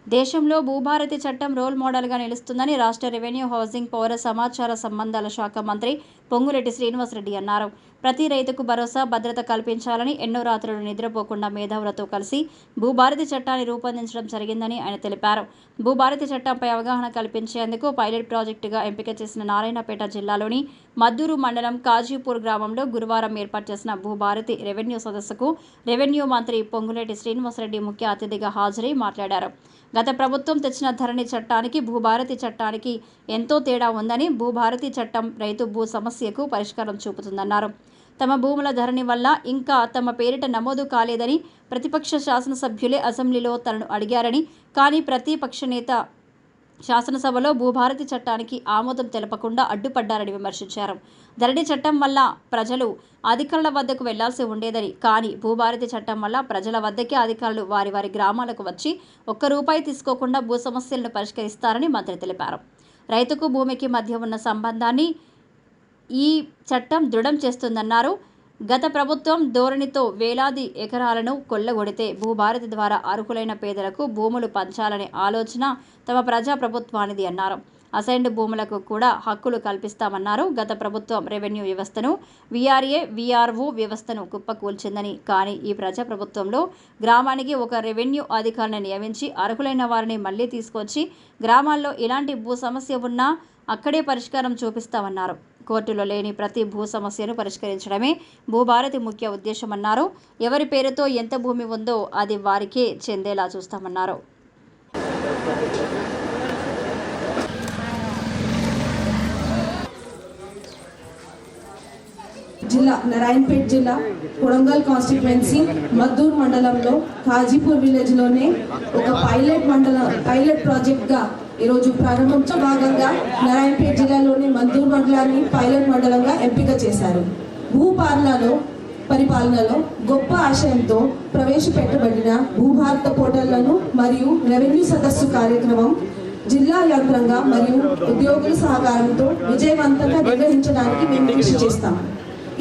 దేశంలో భూభారతి చట్టం రోల్ మోడల్గా నిలుస్తుందని రాష్ట్ర రెవెన్యూ, హౌసింగ్, పౌర సమాచార సంబంధాల శాఖ మంత్రి పొంగులేటి శ్రీనివాసరెడ్డి అన్నారు. ప్రతి రైతుకు భరోసా, భద్రత కల్పించాలని ఎన్నో రాత్రులు నిద్రపోకుండా మేధావులతో కలిసి భూభారతి చట్టాన్ని రూపొందించడం జరిగిందని ఆయన తెలిపారు. భూభారతి చట్టంపై అవగాహన కల్పించేందుకు పైలట్ ప్రాజెక్టుగా ఎంపిక చేసిన నారాయణపేట జిల్లాలోని మద్దూరు మండలం కాజీపూర్ గ్రామంలో గురువారం ఏర్పాటు చేసిన భూభారతి రెవెన్యూ సదస్సుకు రెవెన్యూ మంత్రి పొంగులేటి శ్రీనివాసరెడ్డి ముఖ్య అతిథిగా హాజరై మాట్లాడారు. గత ప్రభుత్వం తెచ్చిన ధరణి చట్టానికి భూభారతి చట్టానికి ఎంతో తేడా ఉందని, భూభారతి చట్టం రైతు భూ సమస్యకు పరిష్కారం చూపుతుందన్నారు. తమ భూముల ధరణి వల్ల ఇంకా తమ పేరిట నమోదు కాలేదని ప్రతిపక్ష శాసనసభ్యులే అసెంబ్లీలో తనను అడిగారని, కానీ ప్రతిపక్ష నేత శాసనసభలో భూభారతి చట్టానికి ఆమోదం తెలపకుండా అడ్డుపడ్డారని విమర్శించారు. ధరణి చట్టం వల్ల ప్రజలు అధికారుల వద్దకు వెళ్లాల్సి ఉండేదని, కానీ భూభారతి చట్టం వల్ల ప్రజల వద్దకే అధికారులు వారి వారి గ్రామాలకు వచ్చి ₹1 తీసుకోకుండా భూ సమస్యలను పరిష్కరిస్తారని మంత్రి తెలిపారు. రైతుకు భూమికి మధ్య ఉన్న సంబంధాన్ని ఈ చట్టం దృఢం చేస్తుందన్నారు. గత ప్రభుత్వం ధోరణితో వేలాది ఎకరాలను కొల్లగొడితే భూభారతి ద్వారా అర్హులైన పేదలకు భూములు పంచాలనే ఆలోచన తమ ప్రజా ప్రభుత్వానిది అన్నారు. అసైన్డ్ భూములకు కూడా హక్కులు కల్పిస్తామన్నారు. గత ప్రభుత్వం రెవెన్యూ వ్యవస్థను, వీఆర్ఏ, వీఆర్ఓ వ్యవస్థను కుప్పకూల్చిందని, కానీ ఈ ప్రజా ప్రభుత్వంలో గ్రామానికి ఒక రెవెన్యూ అధికారిని నియమించి అర్హులైన వారిని మళ్లీ తీసుకొచ్చి గ్రామాల్లో ఎలాంటి భూ సమస్య ఉన్నా అక్కడే పరిష్కారం చూపిస్తామన్నారు. కోర్టులో లేని ప్రతి భూ సమస్యను పరిష్కరించడమే భూభారతి ముఖ్య ఉద్దేశమన్నారు. ఎవరి పేరుతో ఎంత భూమి ఉందో అది వారికే చెందేలా చూస్తామన్నారు. జిల్లా నారాయణపేట జిల్లా కొడంగల్ కాన్స్టిట్యుయెన్సీ మద్దూర్ మండలంలో కాజీపూర్ విలేజ్లోనే ఒక పైలట్ ప్రాజెక్ట్గా ఈరోజు ప్రారంభించే భాగంగా నారాయణపేట జిల్లాలోని మద్దూర్ మండలాన్ని పైలట్ మండలంగా ఎంపిక చేశారు. పరిపాలనలో గొప్ప ఆశయంతో ప్రవేశపెట్టబడిన భూభారత పోర్టళ్లను మరియు రెవెన్యూ సదస్సు కార్యక్రమం జిల్లా యంత్రంగా మరియు ఉద్యోగుల సహకారంతో విజయవంతంగా నిర్వహించడానికి మేము కృషి చేస్తాం.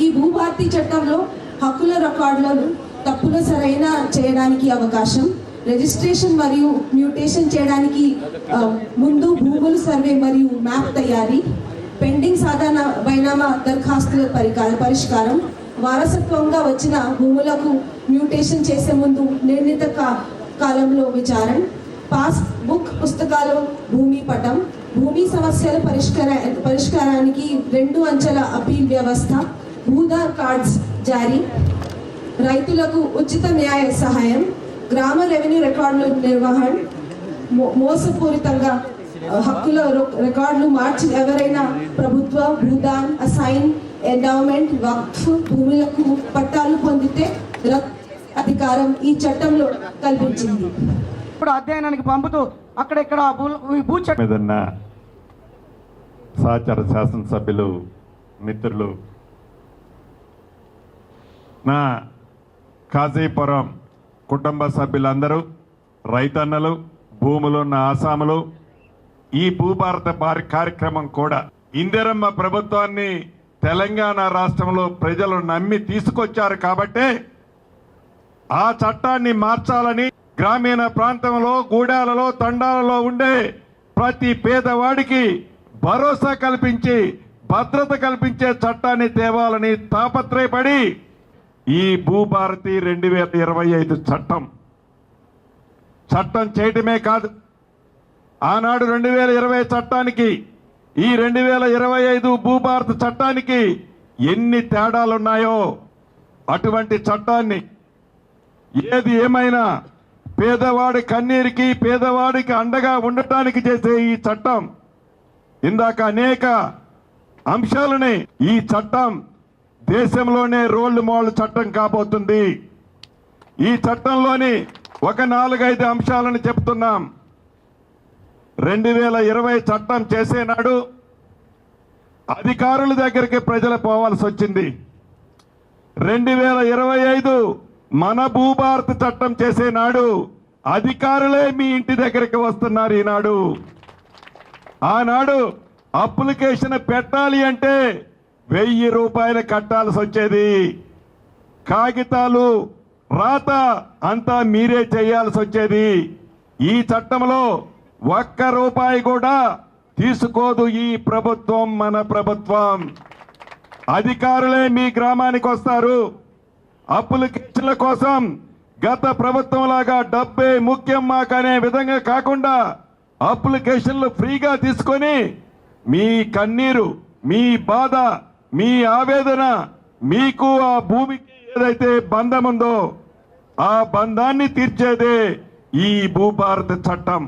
ఈ భూభారతి చట్టంలో హక్కుల రికార్డులను తప్పుల సరైన చేయడానికి అవకాశం, రిజిస్ట్రేషన్ మరియు మ్యూటేషన్ చేయడానికి ముందు భూముల సర్వే మరియు మ్యాప్ తయారీ, పెండింగ్ సాధారణ బైనామా దరఖాస్తుల పరిష్కారం, వారసత్వంగా వచ్చిన భూములకు మ్యూటేషన్ చేసే ముందు నిర్ణీత కాలంలో విచారణ, పాస్ బుక్ పుస్తకాలు భూమి పటం, భూమి సమస్యల పరిష్కారానికి 2 అంచెల అపీల్ వ్యవస్థ, భూదార్ కార్డ్స్ జారీ, రైతులకు ఉచిత న్యాయ సహాయం, గ్రామ రెవెన్యూ రికార్డుల నిర్వహణ, మోసపూరితంగా హక్కుల రికార్డులు మార్చి ఎవరైనా ప్రభుత్వ భూదాన్, అసైన్, ఎండౌమెంట్, వక్ఫ్ భూములకు పట్టాలు పొందితే అధికారం ఈ చట్టంలో కల్పించింది. ఇప్పుడు అధ్యయనానికి పంపుతూ అక్కడెక్కడ సహచర శాసనసభ్యులు, మిత్రులు, నా కాజీపురం కుటుంబ సభ్యులందరూ, రైతన్నలు, భూములున్న ఆసాములు, ఈ భూభారత కార్యక్రమం కూడా ఇందిరమ్మ ప్రభుత్వాన్ని తెలంగాణ రాష్ట్రంలో ప్రజలు నమ్మి తీసుకొచ్చారు కాబట్టే ఆ చట్టాన్ని మార్చాలని గ్రామీణ ప్రాంతంలో, గూడాలలో, తండాలలో ఉండే ప్రతి పేదవాడికి భరోసా కల్పించి భద్రత కల్పించే చట్టాన్ని తేవాలని తాపత్రయపడి ఈ భూభారతి 2025 చట్టం చేయటమే కాదు, ఆనాడు 2020 చట్టానికి ఈ 2025 భూభారత చట్టానికి ఎన్ని తేడాలున్నాయో అటువంటి చట్టాన్ని ఏది ఏమైనా పేదవాడి కన్నీరికి, పేదవాడికి అండగా ఉండటానికి చేసే ఈ చట్టం ఇందాక అనేక అంశాలని ఈ చట్టం దేశంలోనే రోల్ మోడల్ చట్టం కాబోతుంది. ఈ చట్టంలోని ఒక 4-5 అంశాలను చెప్తున్నాం. 2020 చట్టం చేసే నాడు అధికారుల దగ్గరికి ప్రజలు పోవాల్సి వచ్చింది. 2025 మన భూభారత చట్టం చేసే నాడు అధికారులే మీ ఇంటి దగ్గరికి వస్తున్నారు. ఈనాడు ఆనాడు అప్లికేషన్ పెట్టాలి అంటే ₹1000 కట్టాల్సి వచ్చేది. కాగితాలు, రాత అంతా మీరే చేయాల్సి వచ్చేది. ఈ చట్టంలో ఒక్క రూపాయి కూడా తీసుకోదు ఈ ప్రభుత్వం. మన ప్రభుత్వం అధికారులే మీ గ్రామానికి వస్తారు. అప్లికేషన్ల కోసం గత ప్రభుత్వం లాగా డబ్బే ముఖ్యం మాకనే విధంగా కాకుండా అప్లికేషన్లు ఫ్రీగా తీసుకొని మీ కన్నీరు, మీ బాధ, మీ ఆవేదన, మీకు ఆ భూమికి ఏదైతే బంధం ఉందో ఆ బంధాన్ని తీర్చేదే ఈ భూభారత చట్టం.